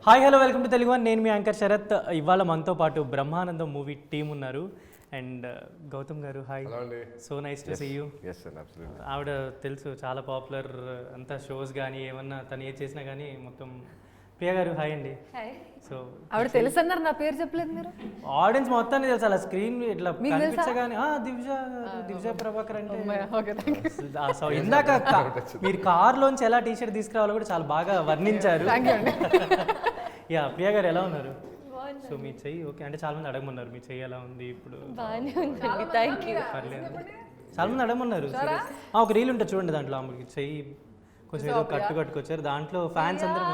Hi hello welcome to Telugu one. నేను మీ anchor Sharath. ఇవాళ మనతో పాటు బ్రహ్మానందం మూవీ టీం ఉన్నారు. And Gautam garu hi. So nice to see you. ఆవిడ తెలుసు చాలా పాపులర్, అంతా షోస్ కానీ ఏమన్నా తను ఏది చేసినా కానీ మొత్తం. ప్రియా గారు హాయ్ అండి. సో ఆవిడ తెలుసు అన్నారు, నా పేరు చెప్పలేదు మీరు. ఆడియన్స్ మొత్తాన్ని తెలుసు, అలా స్క్రీన్ ఇట్లా కనిపించగానే దివ్జ ప్రభాకర్ అంటే. సో ఇందాక మీరు కార్లోంచి ఎలా టీషర్ట్ తీసుకురావాలో కూడా చాలా బాగా వర్ణించారు. యా ప్రియా గారు ఎలా ఉన్నారు? సో మీ చెయ్యి ఓకే అంటే చాలా మంది అడగమన్నారు మీ చెయ్యి ఎలా ఉంది ఇప్పుడు. పర్లేదు, చాలా మంది అడగమన్నారు. ఒక రీల్ ఉంటుంది చూడండి, దాంట్లో ఆమెకి చెయ్యి కొంచెం ఏదో కట్టుకొచ్చారు, దాంట్లో ఫ్యాన్స్ అందరూ.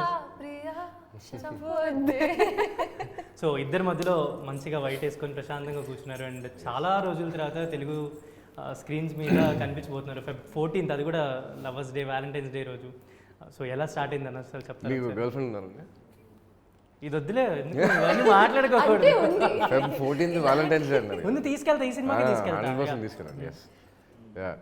సో ఇద్దరి మధ్యలో మంచిగా వైట్ వేసుకొని ప్రశాంతంగా కూర్చున్నారు. అండ్ చాలా రోజుల తర్వాత తెలుగు స్క్రీన్స్ మీద కనిపించబోతున్నారు. Feb 14th, అది కూడా లవర్స్ డే, వ్యాలంటైన్స్ డే రోజు. సో ఎలా స్టార్ట్ అయింది అన్న అసలు చెప్తారు? ఇది వద్దులే, ఇవన్నీ మాట్లాడుకోకూడదు. Feb 14th వ్యాలంటైన్స్ డే ముందు తీసుకెళ్తా, ఈ సినిమాకి తీసుకెళ్తా.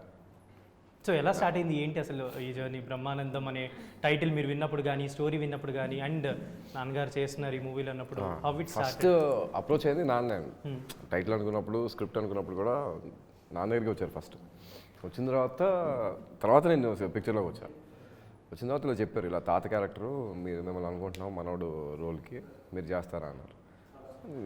సో ఎలా స్టార్ట్ అయింది ఏంటి అసలు ఈ జర్నీ? బ్రహ్మానందం అనే టైటిల్ మీరు విన్నప్పుడు కానీ, స్టోరీ విన్నప్పుడు కానీ, అండ్ నాన్నగారు చేస్తున్నారు ఈ మూవీలో అన్నప్పుడు హౌ ఇట్ ఫస్ట్ అప్రోచ్ అయింది నాన్న. టైటిల్ అనుకున్నప్పుడు, స్క్రిప్ట్ అనుకున్నప్పుడు కూడా నాన్న దగ్గరికి వచ్చారు ఫస్ట్. వచ్చిన తర్వాత నేను పిక్చర్లోకి వచ్చాను. వచ్చిన తర్వాత ఇలా చెప్పారు, ఇలా తాత క్యారెక్టరు మీరు మిమ్మల్ని అనుకుంటున్నాం మనోడు రోల్కి, మీరు చేస్తారా అన్నారు.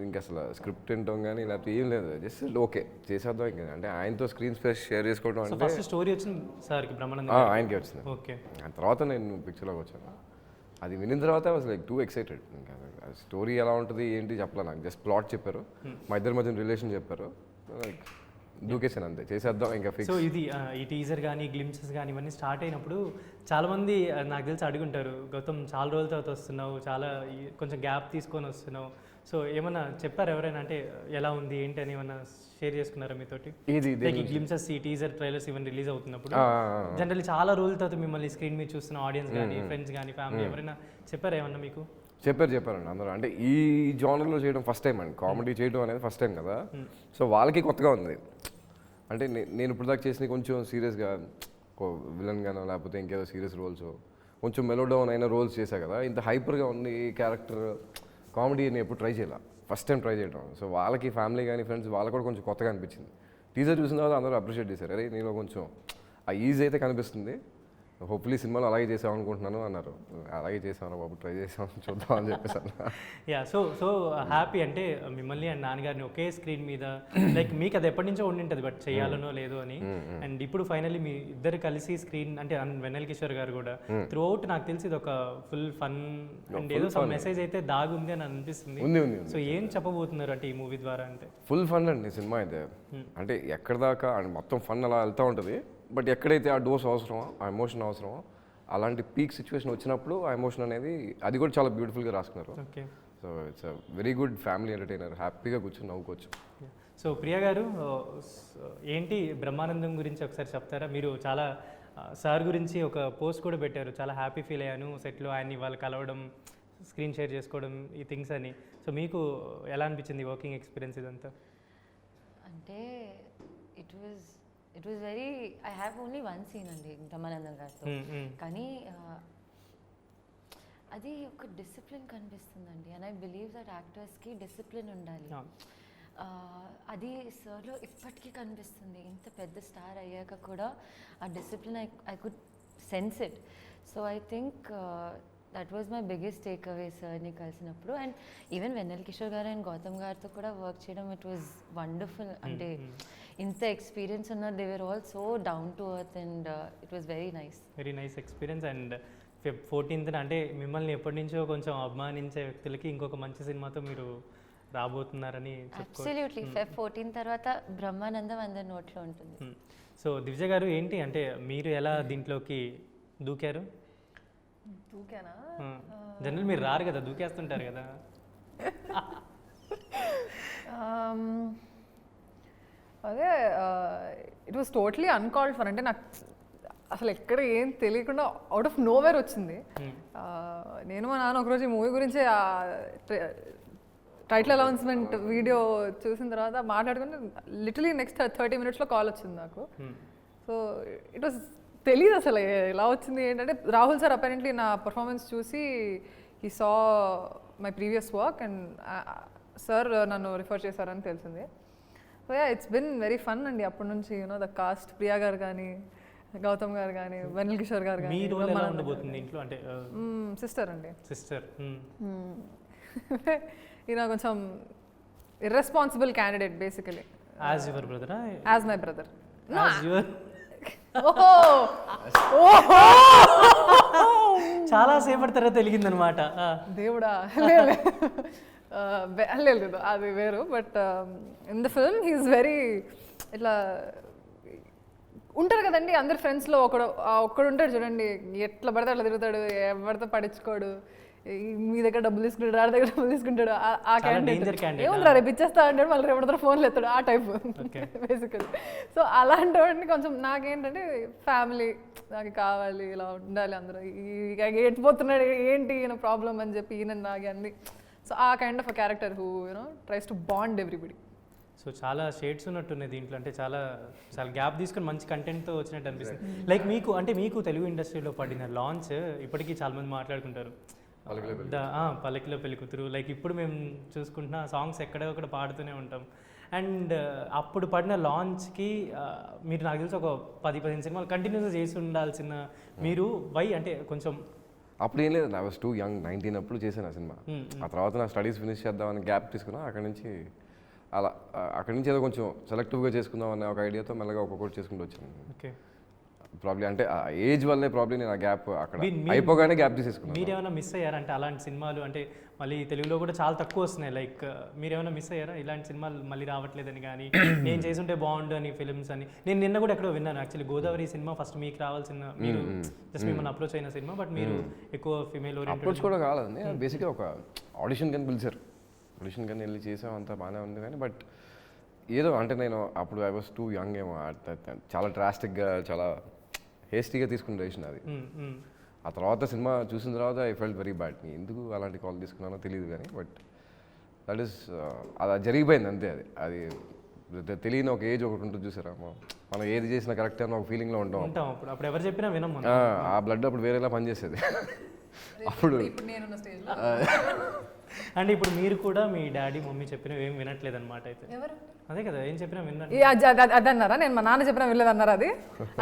ఇంకా అసలు స్క్రిప్ట్ వింటాం కానీ లేకపోతే ఏం లేదు, జస్ట్ ఓకే చేసేద్దాం. ఇంకా అంటే ఆయనతో స్క్రీన్ స్పేస్ షేర్ చేసుకోవడం అంటే స్టోరీ వచ్చింది సార్కి, బ్రహ్మానందం ఆయనకి వచ్చింది. ఓకే, ఆ తర్వాత నేను పిక్చర్లోకి వచ్చాను. అది వినిన తర్వాత వాజ్ లైక్ టూ ఎక్సైటెడ్. ఇంకా స్టోరీ ఎలా ఉంటుంది ఏంటి చెప్పలే, నాకు జస్ట్ ప్లాట్ చెప్పారు, మా ఇద్దరి మధ్య రిలేషన్ చెప్పారు, లైక్ దూకేసాను అంతే, చేసేద్దాం ఇంకా ఫిక్స్. సో ఇది ఈ టీజర్ కానీ, గ్లిమ్సెస్ కానీ ఇవన్నీ స్టార్ట్ అయినప్పుడు చాలామంది నాకు తెలిసి అడుగుంటారు, గౌతమ్ చాలా రోజుల తర్వాత వస్తున్నావు, చాలా కొంచెం గ్యాప్ తీసుకొని వస్తున్నావు. సో ఏమన్నా చెప్పారు ఎవరైనా, అంటే ఎలా ఉంది ఏంటి అని ఏమన్నా షేర్ చేసుకున్నారా మీతోటి? ఈ గ్లిమ్సెస్, ఈ టీజర్, ట్రైలర్స్ ఇవన్నీ రిలీజ్ అవుతున్నప్పుడు జనరల్లీ చాలా రోజుల తర్వాత మిమ్మల్ని స్క్రీన్ మీద చూస్తున్న ఆడియన్స్ కానీ, ఫ్రెండ్స్ కానీ, ఫ్యామిలీ ఎవరైనా చెప్పారా ఏమన్నా మీకు? చెప్పారండి అందరూ. అంటే ఈ జానర్లో చేయడం ఫస్ట్ టైం అండి, కామెడీ చేయడం అనేది ఫస్ట్ టైం కదా. సో వాళ్ళకి కొత్తగా ఉంది. అంటే నేను ఇప్పుడు దాకా చేసిన కొంచెం సీరియస్గా విలన్ గానో లేకపోతే ఇంకేదో సీరియస్ రోల్స్, కొంచెం మెలోడౌన్ అయిన రోల్స్ చేశా కదా. ఇంత హైపర్గా ఉంది క్యారెక్టర్, కామెడీ నేను ఎప్పుడు ట్రై చేయాల, ఫస్ట్ టైం ట్రై చేయడం. సో వాళ్ళకి ఫ్యామిలీ కానీ ఫ్రెండ్స్ వాళ్ళకి కూడా కొంచెం కొత్తగా అనిపించింది. టీజర్ చూసిన తర్వాత అందరూ అప్రిషియేట్ చేశారు, అరే నేను కొంచెం ఆ ఈజీ అయితే కనిపిస్తుంది, హోప్ఫుల్లీ సినిమాలో అలాగే చేసాం అనుకుంటున్నాను అన్నారు. అలాగే చేసాను బాబు, ట్రై చేసాం చూద్దాం అని చెప్పేసాను. యా, సో హ్యాపీ అంటే మిమ్మల్ని అండ్ నాన్నగారిని ఒకే స్క్రీన్ మీద, లైక్ మీకు అది ఎప్పటి నుంచో ఉండింటుంది బట్ చేయాలనో లేదో అని. అండ్ ఇప్పుడు ఫైనల్లీ మీ ఇద్దరు కలిసి స్క్రీన్, అంటే వెన్నెల కిషోర్ గారు కూడా త్రూ అవుట్ నాకు తెలిసి ఇది ఒక ఫుల్ ఫన్ అండ్ ఏదో సమ్ మెసేజ్ అయితే దాగుంది అని అనిపిస్తుంది. సో ఏం చెప్పబోతున్నారు అంటే ఈ మూవీ ద్వారా? అంటే ఫుల్ ఫన్ అండి సినిమా అయితే. అంటే ఎక్కడ దాకా మొత్తం ఫన్ అలా వెళ్తూ ఉంటుంది, బట్ ఎక్కడైతే ఆ డోస్ అవసరమో, ఆ ఎమోషన్ అవసరమో, అలాంటి పీక్ సిచ్యువేషన్ వచ్చినప్పుడు ఆ ఎమోషన్ అనేది అది కూడా చాలా బ్యూటిఫుల్గా రాసుకున్నారు. Okay, so it's a very good family entertainer, హ్యాపీగా కూర్చొని నవ్వుకోవచ్చు. సో ప్రియా గారు ఏంటి బ్రహ్మానందం గురించి ఒకసారి చెప్తారా? మీరు చాలా సార్ గురించి ఒక పోస్ట్ కూడా పెట్టారు, చాలా హ్యాపీ ఫీల్ అయ్యాను సెట్లో ఆయన్ని వాళ్ళు కలవడం, స్క్రీన్ షేర్ చేసుకోవడం, ఈ థింగ్స్ అని. సో మీకు ఎలా అనిపించింది వర్కింగ్ ఎక్స్పీరియన్స్ ఇదంతా? అంటే it was very, I have only one scene అండి బ్రహ్మానందం గారితో, కానీ అది ఒక డిసిప్లిన్ కనిపిస్తుందండి. అండ్ ఐ బిలీవ్ దట్ యాక్టర్స్కి డిసిప్లిన్ ఉండాలి. అది సార్లో ఇప్పటికీ కనిపిస్తుంది. ఇంత పెద్ద స్టార్ అయ్యాక కూడా ఆ discipline I could sense it. So I think that was my biggest take away సార్ని కలిసినప్పుడు. అండ్ ఈవెన్ వెన్నెల కిషోర్ గారు అండ్ గౌతమ్ గారితో కూడా వర్క్ చేయడం, ఇట్ వాజ్ వండర్ఫుల్. అంటే ఇంత ఎక్స్పీరియన్స్ ఉన్నారు, they were all so down to earth and it was very nice experience. And Feb 14th అంటే మిమ్మల్ని ఎప్పటి నుంచో కొంచెం అభిమానించే వ్యక్తులకి ఇంకొక మంచి సినిమాతో మీరు రాబోతున్నారని అబ్సల్యూట్లీ. Feb 14 తర్వాత బ్రహ్మానందం అందరి నోట్లో ఉంటుంది. సో దివ్య గారు ఏంటి అంటే మీరు ఎలా దీంట్లోకి దూకారు? జనరల్ మీరు రారు కదా, దూకేస్తుంటారు కదా. అదే it was totally uncalled for. అంటే నాకు అసలు ఎక్కడ ఏం తెలియకుండా అవుట్ ఆఫ్ నోవేర్ వచ్చింది. నేను మా నాన్న ఒకరోజు ఈ మూవీ గురించి టైటిల్ అనౌన్స్మెంట్ వీడియో చూసిన తర్వాత మాట్లాడుకుంటే లిటరలీ నెక్స్ట్ 30 minutesలో కాల్ వచ్చింది నాకు. సో ఇట్ వాస్ తెలియదు అసలు ఎలా వచ్చింది ఏంటంటే, రాహుల్ సార్ అపారెంట్లీ నా పర్ఫార్మెన్స్ చూసి he saw my previous work and sir నన్ను రిఫర్ చేశారని తెలిసింది. So yeah it's been very fun అండి అప్పటి నుంచి. యూనో ద కాస్ట్, ప్రియా గారు కానీ, గౌతమ్ గారు కానీ, వెన్నెల కిషోర్ గారు కానీ. మీ రోల్ ఎలా ఉండబోతుంది ఇంట్లో అంటే? సిస్టర్ అండి. సిస్టర్. ఈయన కొంచెం irresponsible candidate basically. As your బ్రదరా? As my brother. As your. చాలా సేపటి తర్వాత తెలిగిందనమాట. దేవుడా. లేదు అది వేరు. But in the film he's very ఇట్లా ఉంటారు కదండి అందరు ఫ్రెండ్స్లో ఒక్కడు ఉంటాడు చూడండి, ఎట్లా పడితే అట్లా తిరుగుతాడు, ఎవరితో పడించుకోడు, మీ దగ్గర డబ్బులు తీసుకుంటాడు, ఆడ దగ్గర డబ్బులు తీసుకుంటాడు. ఆ క్యాండిడేట్ ఏముంటారు రేపు ఇచ్చేస్తా అంటాడు, మళ్ళీ రేపటితో ఫోన్లు ఎత్తాడు, ఆ టైప్ బేసికలీ. సో అలాంటి వాడిని కొంచెం నాకేంటంటే ఫ్యామిలీ నాకు కావాలి, ఇలా ఉండాలి, అందరూ ఎట్టిపోతున్నాడు ఏంటి ఈయన ప్రాబ్లం అని చెప్పి ఈయన నాగే అంది. సో ఆ kind of a character who you know tries to bond everybody. So చాలా షేడ్స్ ఉన్నట్టున్నాయి దీంట్లో, అంటే చాలా చాలా గ్యాప్ తీసుకొని మంచి కంటెంట్తో వచ్చినట్టు అనిపిస్తుంది. లైక్ మీకు తెలుగు ఇండస్ట్రీలో పడిన లాంచ్ ఇప్పటికీ చాలామంది మాట్లాడుకుంటారు, పల్లకిలో పెళ్లి కూతురు. లైక్ ఇప్పుడు మేము చూసుకుంటున్న సాంగ్స్ ఎక్కడొక్కడ పాడుతూనే ఉంటాం. అండ్ అప్పుడు పడిన లాంచ్కి మీరు నాకు తెలిసి ఒక 10-15 సినిమాలు కంటిన్యూస్గా చేసి ఉండాల్సిన మీరు వై అంటే కొంచెం అప్పుడు ఏం లేదు, నా వాస్ టూ యంగ్, 19 అప్పుడు చేశాను ఆ సినిమా. ఆ తర్వాత నా స్టడీస్ ఫినిష్ చేద్దామని గ్యాప్ తీసుకున్నా. అక్కడి నుంచి ఏదో కొంచెం సెలెక్టివ్గా చేసుకుందాం అనే ఒక ఐడియాతో మెల్లగా ఒక్కొక్కటి చేసుకుంటూ వచ్చాను. ఓకే. ప్రాబ్లీ అంటే ఆ ఏజ్ వల్లే ప్రాబ్లీ నేను ఆ గ్యాప్ అక్కడ అయిపోగానే గ్యాప్ తీసేసుకున్నాను. మీరు ఏమైనా మిస్ అయ్యారా అంటే అలాంటి సినిమాలు? అంటే మళ్ళీ తెలుగులో కూడా చాలా తక్కువ వస్తున్నాయి. లైక్ మీరు ఏమైనా మిస్ అయ్యారా ఇలాంటి సినిమాలు మళ్ళీ రావట్లేదని కానీ, నేను చేసుంటే బాగుండు అని ఫిల్మ్స్ అని? నేను నిన్న కూడా ఎక్కడో విన్నాను యాక్చువల్లీ, గోదావరి సినిమా ఫస్ట్ మీకు రావాల్సిన, మీరు జస్ట్ మిమ్మల్ని అప్రోచ్ అయిన సినిమా, బట్ మీరు ఎక్కువ ఫీమేల్ ఓరియంటెడ్. అప్రోచ్ కూడా కాలేదండి, బేసిక్గా ఒక ఆడిషన్ కానీ పిలిచారు, ఆడిషన్ కానీ వెళ్ళి చేసాం, అంతా బాగానే ఉంది. కానీ బట్ ఏదో అంటే నేను అప్పుడు ఐ వాస్ టూ యంగ్ ఏమో, చాలా డ్రాస్టిక్గా చాలా హేస్టీగా తీసుకుని డెసిషన్ అది. ఆ తర్వాత సినిమా చూసిన తర్వాత ఐ ఫెల్ట్ వెరీ బ్యాడ్. ఎందుకు అలాంటి కాల్ తీసుకున్నానో తెలియదు కానీ, బట్ దట్ ఈస్ అది జరిగిపోయింది అంతే. అది తెలియని ఒక ఏజ్ ఒకటి ఉంటుంది చూసారా, మనం ఏది చేసినా కరెక్ట్ అని ఒక ఫీలింగ్లో ఉంటాం. అప్పుడు ఎవరు చెప్పినా వినము. ఆ బ్లడ్ అప్పుడు వేరేలా పనిచేసేది. అప్పుడు అంటే ఇప్పుడు మీరు కూడా మీ డాడీ మమ్మీ చెప్పినవి ఏం వినట్లేదు అనమాట అయితే? అదే కదా, ఏం చెప్పినా విన్నట్టు. అది అన్నారా? నేను మా నాన్న చెప్పినా వినలేదు అన్నారా? అది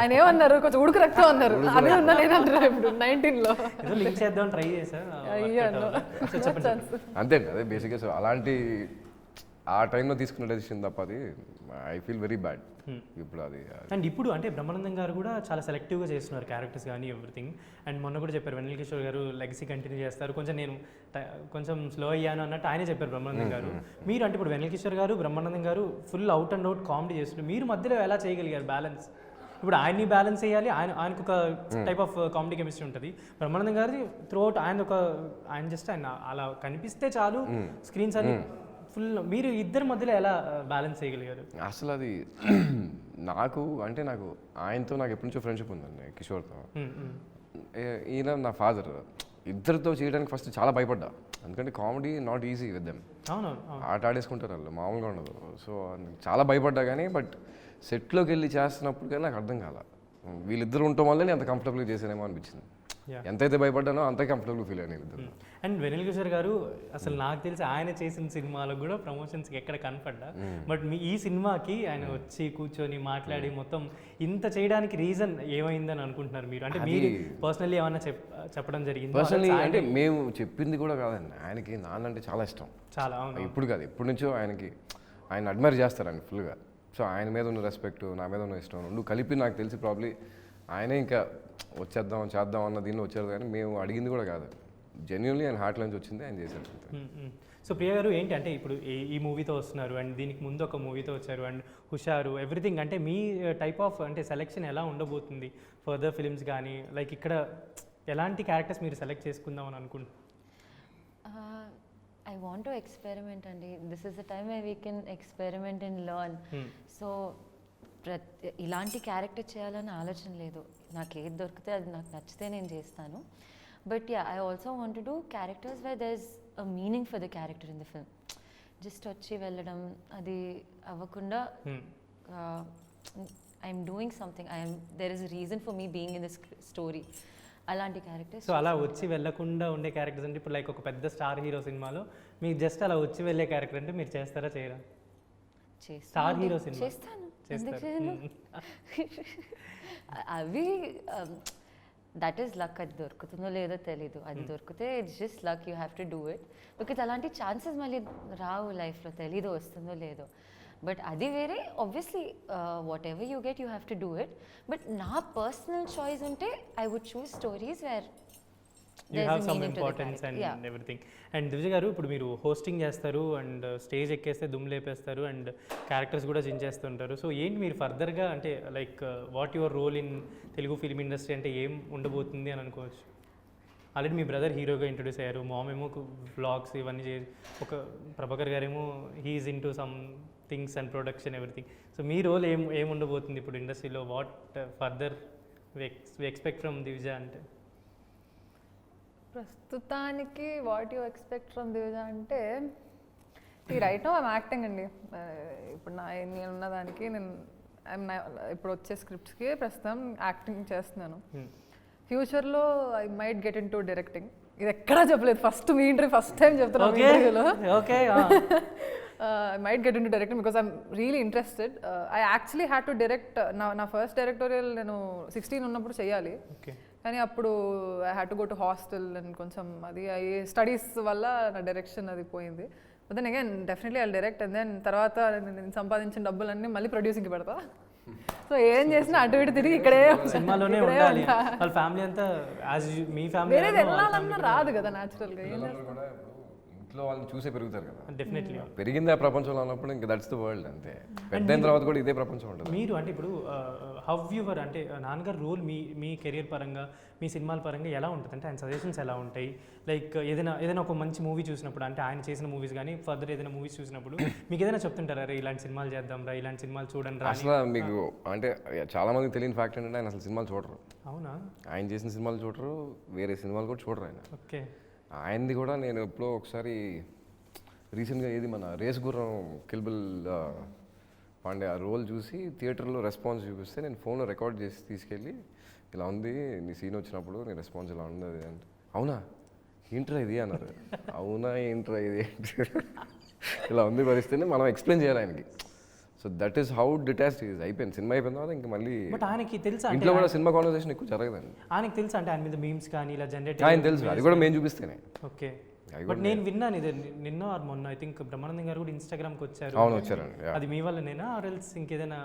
ఆయన ఏమన్నారు, కొంచెం ఉడుకు రక్తం అన్నారు. అదే ఉందా నేను అంటారా ఇప్పుడు 19లో? ఏదో లింక్ చేద్దాం ట్రై చేశారు. అంతే అదే బేసిక్గా. సో అలాంటి ఆ టైంలో తీసుకున్న డెసిషన్ తప్ప అది ఐ ఫీల్ వెరీ బ్యాడ్ ఇప్పుడు అది. అండ్ ఇప్పుడు అంటే బ్రహ్మానందం గారు కూడా చాలా సెలెక్టివ్గా చేస్తున్నారు క్యారెక్టర్స్ కానీ ఎవ్రీథింగ్. అండ్ మొన్న కూడా చెప్పారు వెన్నెల కిషోర్ గారు లెగసీ కంటిన్యూ చేస్తారు, నేను కొంచెం స్లో అయ్యాను అన్నట్టు ఆయనే చెప్పారు బ్రహ్మానందం గారు. మీరు అంటే ఇప్పుడు వెన్నెల కిషోర్ గారు బ్రహ్మానందం గారు full out and out comedy చేస్తున్నారు, మీరు మధ్యలో ఎలా చేయగలిగారు బ్యాలెన్స్? ఇప్పుడు ఆయన్ని బ్యాలెన్స్ చేయాలి, ఆయనకు ఒక టైప్ ఆఫ్ కామెడీ కెమిస్ట్రీ ఉంటుంది. బ్రహ్మానందం గారి త్రూ అవుట్ ఆయన జస్ట్ ఆయన అలా కనిపిస్తే చాలు స్క్రీన్స్ అని ఫుల్. మీరు ఇద్దరి మధ్యలో ఎలా బ్యాలెన్స్ చేయగలిగారు? అసలు అది నాకు ఆయనతో నాకు ఎప్పటి నుంచో ఫ్రెండ్షిప్ ఉందండి, కిషోర్తో. ఈయన నా ఫాదర్. ఇద్దరితో చేయడానికి ఫస్ట్ చాలా భయపడ్డా, ఎందుకంటే comedy not easy with them. ఆట ఆడేసుకుంటారు వాళ్ళు, మామూలుగా ఉండదు. సో చాలా భయపడ్డా కానీ, బట్ సెట్లోకి వెళ్ళి చేస్తున్నప్పుడు కానీ నాకు అర్థం కాల, వీళ్ళిద్దరు ఉండటం వల్ల నేను అంత కంఫర్టబుల్గా చేసానేమో అనిపించింది. ఎంతైతే భయపడ్డానో అంతే కంఫర్టబుల్ ఫీల్ అయ్యాను ఇద్దరు. అండ్ వెన్నెల కిషోర్ గారు అసలు నాకు తెలిసి ఆయన చేసిన సినిమాలకు కూడా ప్రమోషన్స్కి ఎక్కడ కనపడ్డా, బట్ ఈ సినిమాకి ఆయన వచ్చి కూర్చొని మాట్లాడి మొత్తం ఇంత చేయడానికి రీజన్ ఏమైందని అనుకుంటున్నారు మీరు? అంటే మీరు పర్సనల్లీ ఏమైనా చెప్పడం జరిగింది? పర్సనల్లీ అంటే మేము చెప్పింది కూడా కాదండి, ఆయనకి నాన్న అంటే చాలా ఇష్టం. చాలా ఇప్పుడు కాదు, ఎప్పటి నుంచో ఆయన అడ్మైర్ చేస్తారండి ఫుల్గా. సో ఆయన మీద ఉన్న రెస్పెక్ట్, నా మీద ఉన్న ఇష్టం రెండు కలిపి నాకు తెలిసి ప్రాబ్లీ ఆయనే ఇంకా చేద్దాం అన్న దీనిలో వచ్చారు. కానీ మేము అడిగింది కూడా కాదు, జెన్యున్లీ ఆయన హార్ట్ నుంచి వచ్చింది, ఆయన చేశారు. సో ప్రియ గారు ఏంటి అంటే ఇప్పుడు ఈ మూవీతో వస్తున్నారు, అండ్ దీనికి ముందు ఒక మూవీతో వచ్చారు, అండ్ హుషారు ఎవ్రీథింగ్. అంటే మీ టైప్ ఆఫ్ అంటే సెలెక్షన్ ఎలా ఉండబోతుంది ఫర్దర్ ఫిలిమ్స్ కానీ? లైక్ ఇక్కడ ఎలాంటి క్యారెక్టర్స్ మీరు సెలెక్ట్ చేసుకుందాం అని అనుకుంటున్నారు? I want to experiment అండి. This is the time we can experiment and learn. So ఇలాంటి క్యారెక్టర్ చేయాలని ఆలోచన లేదు, నాకు ఏది దొరికితే అది నాకు నచ్చితే నేను చేస్తాను. But yeah, I also want to do characters where there is a meaning for the character in the film. Just వచ్చి వెళ్ళడం అది అవ్వకుండా I'm doing something, there is a reason for me being in this story అలాంటి characters so అలా వచ్చి వెళ్ళకుండా ఉండే characters అంటే ఇప్పుడు లైక్ ఒక పెద్ద స్టార్ హీరో సినిమాలో మీకు జస్ట్ అలా వచ్చి వెళ్ళే క్యారెక్టర్ అంటే మీరు చేస్తారా చేయరా? స్టార్ హీరో సినిమా చేస్తాను, ఎందుకు చేస్తారు. చేయను? అవి దట్ ఈస్ లక్. అది దొరుకుతుందో లేదో తెలీదు. అది దొరికితే it's just luck, you have to do it. Because అలాంటి ఛాన్సెస్ మళ్ళీ రావు లైఫ్లో, తెలీదు వస్తుందో లేదో. బట్ అది వేరే, obviously whatever you get you have to do it. But నా పర్సనల్ చాయిస్ ఉంటే I would choose stories where you have some importance and everything. And Divya గారు, ఇప్పుడు మీరు హోస్టింగ్ చేస్తారు అండ్ స్టేజ్ ఎక్కేస్తే దుమ్ము లేపేస్తారు అండ్ క్యారెక్టర్స్ కూడా చించేస్తుంటారు. సో ఏంటి మీరు ఫర్దర్గా అంటే like what your role in Telugu film industry అంటే ఏం ఉండబోతుంది అని అనుకోవచ్చు? ఆల్రెడీ మీ బ్రదర్ హీరోగా ఇంట్రొడ్యూస్ అయ్యారు, మామ్ ఏమో వ్లాగ్స్ ఇవన్నీ ఒక ప్రభాకర్ గారేమో he's into some things and production everything. So మీ రోల్ ఏం ఉండబోతుంది ఇప్పుడు ఇండస్ట్రీలో? What further we expect from Divya అంటే? ప్రస్తుతానికి what you expect from Divya అంటే రైట్ నౌ ఐమ్ యాక్టింగ్ అండి. ఇప్పుడు నేనున్న దానికి ఇప్పుడు వచ్చే స్క్రిప్ట్స్కి ప్రస్తుతం యాక్టింగ్ చేస్తున్నాను. ఫ్యూచర్లో I might get in to directing. ఇది ఎక్కడా చెప్పలేదు, మీ ఇంటర్వ్యూ ఫస్ట్ టైం చెప్తున్నాను ఇంటర్వ్యూలో. Okay, I might get into directing because I'm really interested. I actually had to direct నా ఫస్ట్ డైరెక్టోరియల్ నేను 16 ఉన్నప్పుడు చేయాలి, కానీ అప్పుడు I had to go to hostel and కొంచెం అది స్టడీస్ వల్ల నా డైరెక్షన్ అది పోయింది. But then again definitely I direct and then తర్వాత నేను సంపాదించిన డబ్బులన్నీ మళ్ళీ ప్రొడ్యూసింగ్కి పెడతా. సో ఏం చేసినా అటు ఇటు తిరిగి ఇక్కడే సినిమాలోనే ఉండాలి. వాళ్ళ ఫ్యామిలీ అంతా మీ ఫ్యామిలీ వేరేది వెళ్ళాలన్నా రాదు కదా న్యాచురల్గా. ఇంట్లో వాళ్ళని చూసే పెరుగుతారు కదా, డెఫినెట్లీ పెరిగింది ఆ ప్రపంచంలో ఉన్నప్పుడు ఇంకా దట్స్ ద వరల్డ్ అంతే. పెద్ద తర్వాత కూడా ఇదే ప్రపంచం ఉంటుంది. మీరు అంటే ఇప్పుడు హౌ యువర్ అంటే నాన్నగారు రోల్ మీ కెరియర్ పరంగా మీ సినిమాల పరంగా ఎలా ఉంటుంది? అంటే ఆయన సజెషన్స్ ఎలా ఉంటాయి? లైక్ ఏదైనా ఒక మంచి మూవీ చూసినప్పుడు, అంటే ఆయన చేసిన మూవీస్ కానీ ఫర్దర్ ఏదైనా మూవీస్ చూసినప్పుడు మీకు ఏదైనా చెప్తుంటారా, రే ఇలాంటి సినిమాలు చేద్దాం రా, ఇలాంటి సినిమాలు చూడండి రా? అసలు మీకు అంటే చాలా మందికి తెలియని ఫ్యాక్ట్ ఏంటంటే ఆయన అసలు సినిమాలు చూడరు. అవునా? ఆయన చేసిన సినిమాలు చూడరు, వేరే సినిమాలు కూడా చూడరు ఆయన. ఓకే. ఆయనది కూడా నేను ఎప్పుడో ఒకసారి రీసెంట్గా ఏది మన రేస్ గుర్రం కిల్బిల్ పాండే ఆ రోల్ చూసి థియేటర్లో రెస్పాన్స్ చూపిస్తే నేను ఫోన్లో రికార్డ్ చేసి తీసుకెళ్ళి ఇలా ఉంది నీ సీన్ వచ్చినప్పుడు నీ రెస్పాన్స్ ఇలా ఉంది అది అంటే, అవునా ఏంట్రా ఇది అన్నారు. అవునా ఏంట్రా ఇది ఇలా ఉంది పరిస్థితిని మనం ఎక్స్ప్లెయిన్ చేయాలి ఆయనకి. So that is how detached is. అయిపోయింది సినిమా అయిపోయిన తర్వాత ఇంకా మళ్ళీ బట్ ఆయనకి తెలుసా ఇంట్లో కూడా సినిమా కాన్వర్సేషన్ ఎక్కువ జరగదండి. ఆయనకి తెలుసా అంటే ఆయన మీద మీమ్స్ కానీ ఇలా జనరేట్? ఆయన తెలుసు, అది కూడా మేము చూపిస్తేనే. ఓకే. బట్ నేను విన్నాను ఇది నిన్న ఆర్ మొన్న ఐ థింక్ బ్రహ్మానందం గారు కూడా ఇన్స్టాగ్రామ్కి వచ్చారు. అవును వచ్చారండి. అది మీ వల్లనేనా ఆర్ ఎల్స్ ఇంకేదైనా?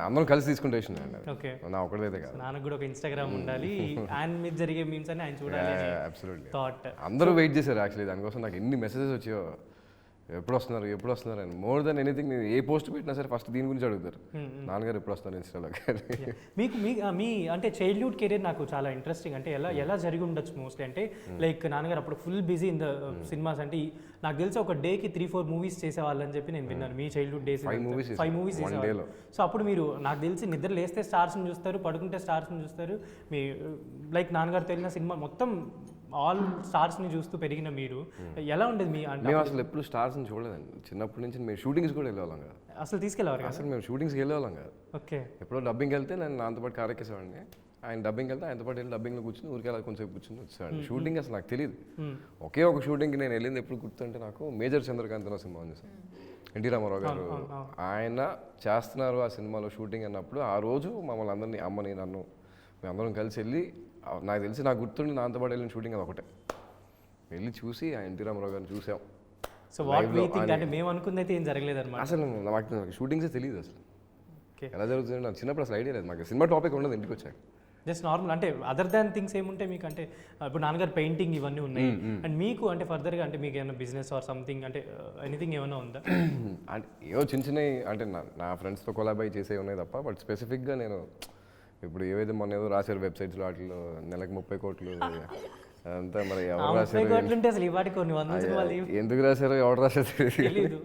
అందరం కలిసి తీసుకుంటే అండి. ఓకే. నా ఒకటిదైతే కాదు, నాకు కూడా ఒక ఇన్స్టాగ్రామ్ ఉండాలి, ఆయన మీద జరిగే మీమ్స్ అని ఆయన చూడాలి అబ్సల్యూట్లీ థాట్. అందరూ వెయిట్ చేశారు యాక్చువల్లీ దానికోసం. నాకు ఎన్ని మెసేజెస్ వచ్చాయో, ఎప్పుడు వస్తున్నారు అని. మోర్ దెన్ ఎనీథింగ్ నేను ఏ పోస్ట్ పెట్టినా సరే ఫస్ట్ దీని గురించి అడుగుతారు, నాన్నగారు ఎప్పుడు వస్తున్నారు ఇన్స్టాలో. మీకు మీ అంటే చైల్డ్హుడ్ కెరీర్ నాకు చాలా ఇంట్రెస్టింగ్. అంటే ఎలా జరిగి ఉండొచ్చు మోస్ట్లీ అంటే లైక్ నాన్నగారు అప్పుడు full busy in the cinemas. అంటే నాకు తెలిసి ఒక డేకి 3-4 మూవీస్ చేసేవాళ్ళని చెప్పి నేను విన్నాను. మీ చైల్డ్హుడ్ డేస్ 5 మూవీస్ చేసేవాళ్ళు. సో అప్పుడు మీరు నాకు తెలిసి నిద్ర లేస్తే స్టార్స్ని చూస్తారు, పడుకుంటే స్టార్స్ని చూస్తారు. మీ లైక్ నాన్నగారు తెలిసిన సినిమా మొత్తం ఆల్ స్టార్స్ని చూస్తూ పెరిగిన మీరు ఎలా ఉండేది మీ? మేము అసలు ఎప్పుడు స్టార్స్ని చూడలేదండి చిన్నప్పటి నుంచి. మేము షూటింగ్స్ కూడా వెళ్ళేవాళ్ళం కదా. అసలు తీసుకెళ్ళేవారు? అసలు మేము షూటింగ్స్కి వెళ్ళేవాళ్ళం కదా. ఓకే. ఎప్పుడో డబ్బింగ్కి వెళ్తే నేను నాతో పాటు కార్ ఎక్కేసేవాడిని, ఆయన డబ్బింగ్కి వెళ్తే ఆయనతో పాటు వెళ్ళి డబ్బింగ్లో కూర్చుని ఊరికి అలా కొంచెం కూర్చుని వచ్చేవాడిని. షూటింగ్ అసలు నాకు తెలియదు. ఒకే ఒక షూటింగ్కి నేను వెళ్ళింది ఎప్పుడు గుర్తుంటే నాకు మేజర్ చంద్రకాంత్ అన్న సినిమా ఉంది సార్, ఎన్టీ రామారావు గారు ఆయన చేస్తున్నారు ఆ సినిమాలో షూటింగ్ అన్నప్పుడు ఆ రోజు మమ్మల్ని అందరినీ, అమ్మని నన్ను మేమందరం కలిసి వెళ్ళి, నాకు తెలిసి నాకు గుర్తుండి నాతో పాటు వెళ్ళిన షూటింగ్ అది ఒకటే. వెళ్ళి చూసి ఆ ఎన్టీ రామారావు గారిని చూసాం. సో వాట్ వి థింక్ అంటే మేము అనుకుంది అయితే ఏం జరగలేదు అన్నమాట. అసలు నాకు షూటింగ్సే తెలియదు అసలు ఎలా జరుగుతుంది. నాకు చిన్నప్పుడు అసలు ఐడియా లేదు, మాకు సినిమా టాపిక్ ఉండదు ఇంటికి వచ్చాక. జస్ట్ నార్మల్ అంటే అదర్ దాన్ థింగ్స్ ఏముంటాయి మీకు? అంటే ఇప్పుడు నాన్నగారు పెయింటింగ్ ఇవన్నీ ఉన్నాయి అండ్ మీకు అంటే ఫర్దర్గా అంటే మీకు ఏమైనా బిజినెస్ ఆర్ సంథింగ్ అంటే ఎనీథింగ్ ఏమైనా ఉందా? అంటే ఏవో చిన్నవి అంటే నా ఫ్రెండ్స్తో కొలాబ్ అయి చేసేవి ఉన్నాయి తప్ప, బట్ స్పెసిఫిక్గా నేను ఇప్పుడు ఏవైతే మొన్న ఏదో రాశారు వెబ్సైట్స్లో వాటిలో నెలకు 30 కోట్లు అదంతా మరి ఎవరు రాశారు, అసలు ఈ వాటికి కొన్ని 100 సినిమాలు ఎందుకు రాశారో ఎవరు రాశారు తెలియదు.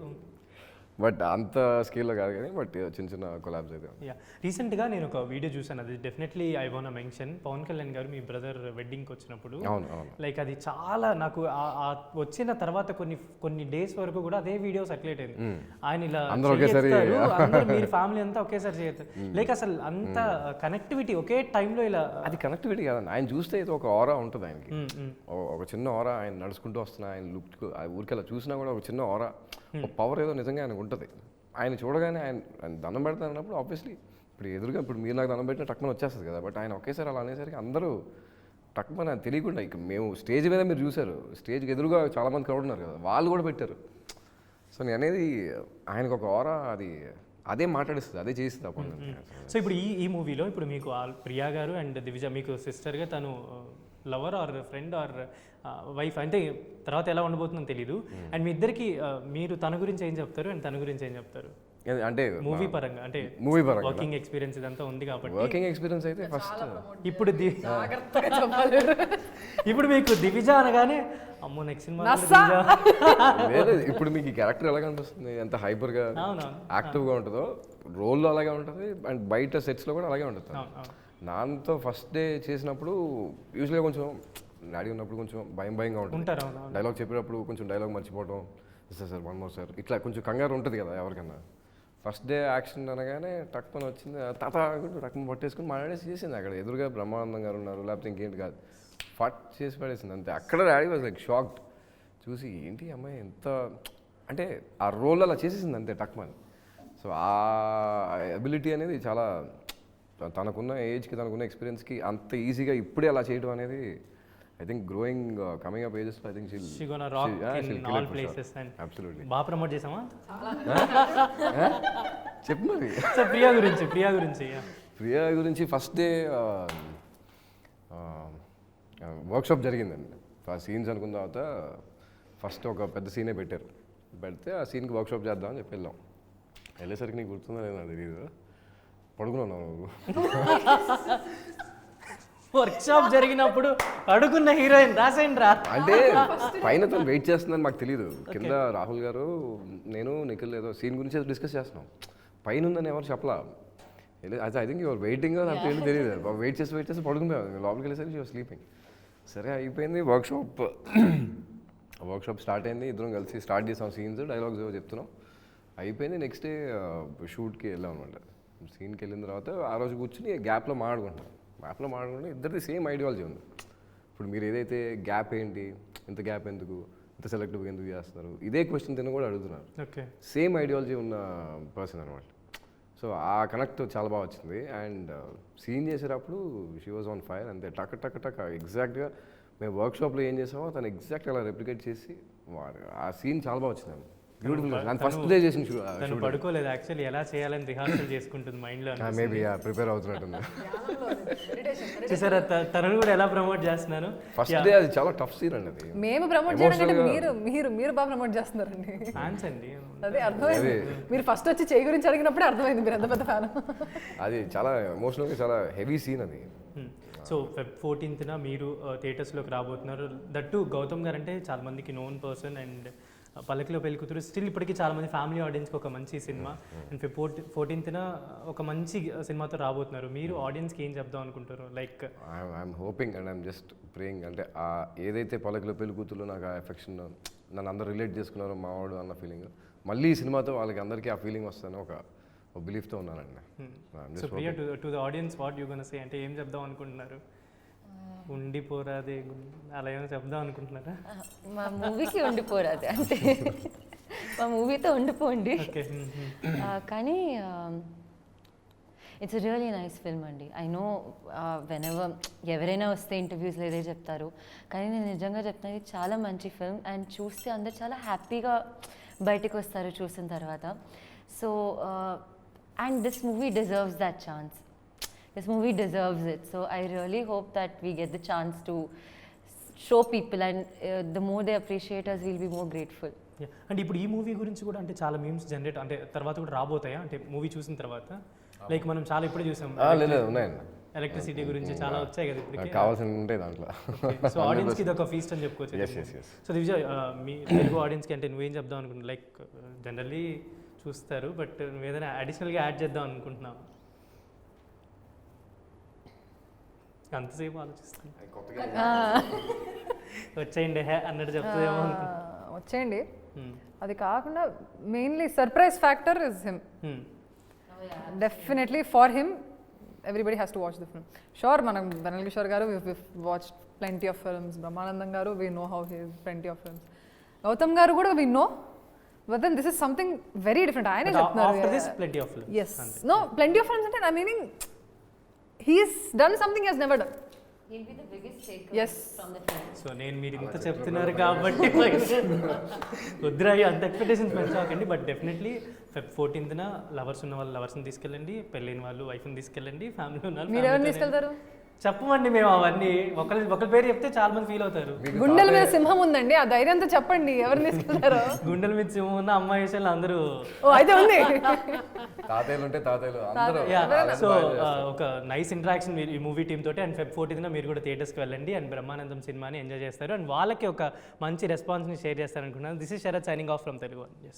బట్ అంత స్కేల్లో కాదు కానీ బట్ చిన్న చిన్న కొలాబ్స్ అయితే యా రీసెంట్గా నేను ఒక వీడియో చూసాను, అది definitely I want mention. Pawan Kalyan garu మీ బ్రదర్ వెడ్డింగ్కి వచ్చినప్పుడు అవును అవును లైక్ అది చాలా నాకు వచ్చిన తర్వాత కొన్ని డేస్ వరకు కూడా అదే వీడియో సర్క్యులేట్ అయింది. ఆయన ఇలా అందరూ ఒకేసారి అందరూ మీరు ఫ్యామిలీ అంతా ఒకేసారి చేయొచ్చు, లైక్ అసలు అంత కనెక్టివిటీ ఒకే టైంలో ఇలా. అది కనెక్టివిటీ కాదండి, ఆయన చూస్తే ఏదో ఒక ఆరా ఉంటుంది ఆయనకి, ఒక చిన్న ఆరా. ఆయన నడుచుకుంటూ వస్తున్నా, ఆయన లుక్ ఊరికెలా చూసినా కూడా ఒక చిన్న ఆరా, ఒక పవర్ ఏదో నిజంగా ఆయనకు ఉంటుంది. ఆయన చూడగానే ఆయన దండం పెడతానన్నప్పుడు ఆబ్వియస్లీ ఇప్పుడు ఎదురుగా ఇప్పుడు మీరు నాకు దండం పెట్టిన టక్మని వచ్చేస్తుంది కదా, బట్ ఆయన ఒకేసారి అలా అనేసరికి అందరూ టక్మని ఆయన తెలియకుండా ఇక మేము స్టేజ్ మీద మీరు చూసారు, స్టేజ్కి ఎదురుగా చాలామంది క్రౌడ్ ఉన్నారు కదా, వాళ్ళు కూడా పెట్టారు. సో నేను అనేది ఆయనకు ఒక ఆరా, అది అదే మాట్లాడిస్తుంది, అదే చేస్తుంది అప్పుడు. సో ఇప్పుడు ఈ మూవీలో ఇప్పుడు మీకు ప్రియా గారు అండ్ దివిజ మీకు సిస్టర్గా, తను lover or friend or wife అంటే తర్వాత ఎలా ఉండబోతుందో తెలీదు. అండ్ మీ ఇద్దరికి మీరు తన గురించి ఏం చెప్తారు అండ్ తన గురించి ఏం చెప్తారు అంటే మూవీ పరంగా, అంటే మూవీ పరంగా వర్కింగ్ ఎక్స్పీరియన్స్ ఇదంతా ఉంది కాబట్టి. వర్కింగ్ ఎక్స్పీరియన్స్ అయితే ఫస్ట్ ఇప్పుడు ఇప్పుడు మీకు దివిజ అనగానే అమ్మో నెక్స్ట్ సినిమా లేదు, ఇప్పుడు మీకు ఈ క్యారెక్టర్ ఎలా కనిపిస్తుంది, ఎంత హైపర్గా యాక్టివ్గా ఉంటుందో రోల్లో అలాగే ఉంటుంది, అండ్ బయట సెట్స్లో కూడా అలాగే ఉంటుంది. నాతో ఫస్ట్ డే చేసినప్పుడు యూజువల్గా కొంచెం డాడీ ఉన్నప్పుడు కొంచెం భయంగా ఉంటుంది, డైలాగ్ చెప్పేటప్పుడు కొంచెం డైలాగ్ మర్చిపోవడం, సార్ వన్ మోర్ సార్, ఇట్లా కొంచెం కంగారు ఉంటుంది కదా ఎవరికన్నా. ఫస్ట్ డే యాక్షన్ అనగానే టక్మని వచ్చింది, తాత టక్మని పట్టేసుకుని మాట్లాడేసి చేసింది. అక్కడ ఎదురుగా బ్రహ్మానందం గారు ఉన్నారు, లేకపోతే ఇంకేంటి కాదు, ఫట్ చేసి పడేసింది అంతే. అక్కడ డాడీ వాజ్ లైక్ షాక్డ్, చూసి ఏంటి అమ్మాయి ఎంత అంటే ఆ రోల్ అలా చేసేసింది అంతే టక్మని. సో ఆ అబిలిటీ అనేది చాలా, తనకున్న ఏజ్కి తనకున్న ఎక్స్పీరియన్స్కి అంత ఈజీగా ఇప్పుడే అలా చేయడం అనేది I think growing coming up ages I think absolutely. బాగా ప్రమోట్ చేసామా చెప్పు మరి. సో ప్రియా గురించి ఫస్ట్ డే వర్క్షాప్ జరిగిందండి. ఆ సీన్స్ అనుకున్న తర్వాత ఫస్ట్ ఒక పెద్ద సీనే పెట్టారు, పెడితే ఆ సీన్కి వర్క్షాప్ చేద్దామని చెప్పి వెళ్ళాం. వెళ్ళేసరికి నీకు గుర్తుందా లేదు నాకు తెలియదు, పడుకున్నావు నువ్వు. వర్క్షాప్ జరిగినప్పుడు అడుగున్న హీరోయిన్ రాసేయండి రా అంటే పైన తను వెయిట్ చేస్తుందని మాకు తెలియదు, కింద రాహుల్ గారు నేను నిఖిల్ ఏదో సీన్ గురించి డిస్కస్ చేస్తున్నాం, పైన ఉందని ఎవరు చెప్పలా. ఐ థింక్ యువర్ వెయిటింగ్ నాకు ఏంటి తెలియదు, వెయిట్ చేసి పడుకున్నాను, లోపలికి వెళ్ళేసరికి యువర్ స్లీపింగ్. సరే అయిపోయింది వర్క్షాప్ స్టార్ట్ అయింది, ఇద్దరం కలిసి స్టార్ట్ చేసాం సీన్స్, డైలాగ్స్ ఏవో చెప్తున్నాం, అయిపోయింది. నెక్స్ట్ డే షూట్కి వెళ్ళాం అనమాట. సీన్కి వెళ్ళిన తర్వాత ఆ రోజు కూర్చుని గ్యాప్లో మాట్లాడుకుంటాం, ఇద్దరిది సేమ్ ఐడియాలజీ ఉంది. ఇప్పుడు మీరు ఏదైతే గ్యాప్ ఏంటి, ఇంత గ్యాప్ ఎందుకు, ఇంత సెలెక్టివ్గా ఎందుకు చేస్తున్నారు, ఇదే క్వశ్చన్ తిన కూడా అడుగుతున్నారు. సేమ్ ఐడియాలజీ ఉన్న పర్సన్ అనమాట. సో ఆ కనెక్ట్ చాలా బాగా వచ్చింది. అండ్ సీన్ చేసేటప్పుడు షీ వాజ్ ఆన్ ఫైర్ అంతే, టక్ ఎగ్జాక్ట్గా మేము వర్క్షాప్లో ఏం చేసామో తను ఎగ్జాక్ట్ అలా రెప్లికేట్ చేసి ఆ సీన్ చాలా బాగా వచ్చింది. బ్యూటిఫుల్. నేను ఫస్ట్ డే చేసిన తను పడుకోలేదు యాక్చువల్లీ, ఎలా చేయాలని రిహార్సల్ చేసుకుంటుంది మైండ్లో. మేబీ ప్రిపేర్ అవుతున్నట్టుంది. చూసారా తనను కూడా ఎలా ప్రమోట్ చేస్తున్నాను. ఫస్ట్ డే అది చాలా టఫ్ సీన్ అండి. అది మేము ప్రమోట్ చేయడం మీరు బాగా ప్రమోట్ చేస్తున్నారండి. ఫ్యాన్స్ అండి, అదే అర్థమైంది. మీరు ఫస్ట్ వచ్చి చేయి గురించి అడిగినప్పుడే అర్థమైంది మీరు ఎంత పెద్ద ఫ్యాన్. అది చాలా ఎమోషనల్గా చాలా హెవీ సీన్ అది. సో Feb 14th మీరు థియేటర్స్లోకి రాబోతున్నారు. దట్టు గౌతమ్ గారు అంటే చాలా మందికి నోన్ పర్సన్, అండ్ పల్లకిలో పెళ్లి కూతురు స్టిల్ ఇప్పటికీ చాలా మంది ఫ్యామిలీ ఆడియన్స్కి ఒక మంచి సినిమా. అండ్ Feb 14th ఒక మంచి సినిమాతో రాబోతున్నారు. మీరు ఆడియన్స్కి ఏం చెప్దాం అనుకుంటారు? Like I'm hoping and I'm just praying, అంటే ఏదైతే పల్లకిలో పెళ్లి కూతురులో నాకు ఆ ఎఫెక్షన్ నన్ను అందరూ రిలేట్ చేసుకున్నారో మావాడు అన్న ఫీలింగ్, మళ్ళీ ఈ సినిమాతో వాళ్ళకి అందరికీ ఆ ఫీలింగ్ వస్తాను ఒక బిలీఫ్తో ఉన్నానండి. So Priya, to the audience what you gonna say, అంటే ఏం చెప్దాం అనుకుంటున్నారు? ఉండిపోరాదే అలా ఏమైనా చెప్దాం అనుకుంటున్నారా? మా మూవీకి ఉండిపోరాదే అంటే మా మూవీతో ఉండిపోండి. కానీ ఇట్స్ రియలీ నైస్ ఫిల్మ్ అండి. ఐ నో వెనెవర్ ఎవరైనా వస్తే ఇంటర్వ్యూస్లో ఇదే చెప్తారు, కానీ నేను నిజంగా చెప్తాను ఇది చాలా మంచి ఫిల్మ్. అండ్ చూస్తే అందరు చాలా హ్యాపీగా బయటకు వస్తారు చూసిన తర్వాత. So and this movie deserves that chance. This movie deserves it. So I really hope that we get the chance to show people, and the more they appreciate us, we'll be more grateful. అంటే ఇప్పుడు ఈ movie గురించి కూడా అంటే చాలా memes generate అంటే తర్వాత కూడా రాబోతాయా? అంటే మూవీ చూసిన తర్వాత లైక్ మనం చాలా ఇప్పుడే చూసాం, ఉన్నాయండి, ఎలక్ట్రిసిటీ గురించి చాలా వచ్చాయి కదా ఇప్పటికి, కావాల్సిన ఉంటాయి దాంట్లో. సో ఆడియన్స్కి ఇది ఒక ఫీస్ట్ అని చెప్పుకోవచ్చు. సో దివ్య, మీ తెలుగు ఆడియన్స్కి అంటే నువ్వేం చెప్దాం అనుకుంటున్నావు? లైక్ జనరల్లీ చూస్తారు. బట్ నువ్వు ఏదైనా అడిషనల్గా యాడ్ చేద్దాం అనుకుంటున్నావు? అంతసేపు ఆలోచిస్తాను. వచ్చేయండి హే అన్నట్టు చెప్తుందేమో అనుకుంటున్నా. వచ్చేయండి. అది కాకుండా mainly surprise factor is him. Definitely for him everybody has to watch the film. Sure, మనం వెనల్ కిషోర్ గారు watch plenty of films. Brahmanandam గారు we know how he plenty of films. Gautam గారు కూడా we know, but then this is something very different. ఆయనే After this, చెప్తున్నారు. plenty of films. Yes. No, plenty of films అంటే నా meaning he's done something he has never done. He'll be the biggest taker Yes. from the film. So నేను మీరు ఇంత చెప్తున్నారు కాబట్టి వద్దురా అంత ఎక్స్పెక్టేషన్స్ పెంచుకోకండి. But definitely Feb 14th lovers ఉన్న వాళ్ళు లవర్స్ని తీసుకెళ్ళండి, పెళ్ళైన వాళ్ళు వైఫ్ని తీసుకెళ్ళండి, ఫ్యామిలీ ఉన్న వాళ్ళు మీరు ఎవరిని family తోనే. తీసుకెళ్తారు? చెప్పమండి మేము అవన్నీ. ఒకరి పేరు చెప్తే చాలా మంది ఫీల్ అవుతారు. గుండెల మీద సింహం ఉందండి, ఆ ధైర్యంతో చెప్పండి ఎవరిని తీసుకెళ్తారో. గుండెల మీద సింహం ఉన్న అమ్మాయి విషయాలు అందరూ ఓ అయితే ఉంది. తాతయ్యలు ఉంటే తాతయ్యలు అందరూ సో ఒక నైస్ ఇంటరాక్షన్ ఈ మూవీ టీమ్ తోటి. అండ్ Feb 14th మీరు కూడా థియేటర్స్కి వెళ్ళండి అండ్ బ్రహ్మానందం సినిమాని ఎంజాయ్ చేస్తారు అండ్ వాళ్ళకి ఒక మంచి రెస్పాన్స్ని షేర్ చేస్తారనుకున్నాను. This is Sharath signing off from Telugu.